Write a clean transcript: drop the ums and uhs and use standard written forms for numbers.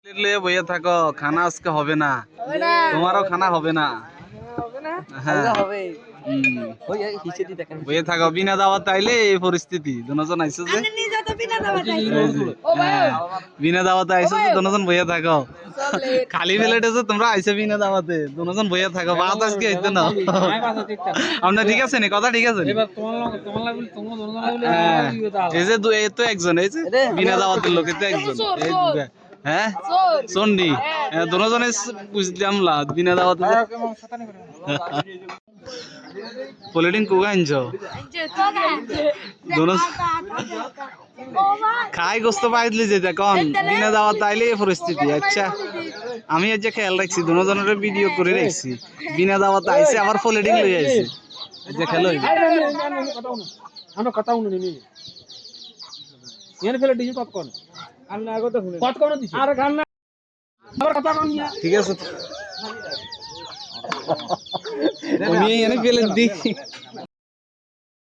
বইয়ে থাকো, খানা আজকে হবে না, তোমারও খানা হবে না। হ্যাঁ বইয়ে থাকো, বিনা দাওয়াত আইলে এই পরিস্থিতি। দুজন আইসো যে বিনা দাওয়াতে আইসো যে দুজন বইয়ে থাকো, খালি প্লেটে যে তোমরা আইসো বিনা দাওয়াতে, দুজন বইয়ে থাকো। বাদ আজকে হইতো না। আপনার ঠিক আছে নি? কথা ঠিক আছে নি? এই যে এই তো একজন, এই যে বিনা দাওয়াতের লোক তো একজন, এই হ্যাঁ চন্ডি দুজনে বুঝলাম লা বিনা দাওয়াতে। পলিটিং কোগা আনছো খাই গোস্ত পাইলি যেটা কন বিনা দাওয়াত আইলে এই পরিস্থিতি। আচ্ছা আমি আজ খেয়াল রাখছি, দুজনের ভিডিও করে রাখছি, বিনা দাওয়াত আইছে আবার পলিটিং লই আইছে। যে খেলো কথা শুনি নি এনে ফেলে দিছি কতক্ষণ আর না আগতে শুনি কতক্ষণ দিছি আর গান না আবার কথা কোন নিয়া ঠিক আছে আমি এনে ফেলে দি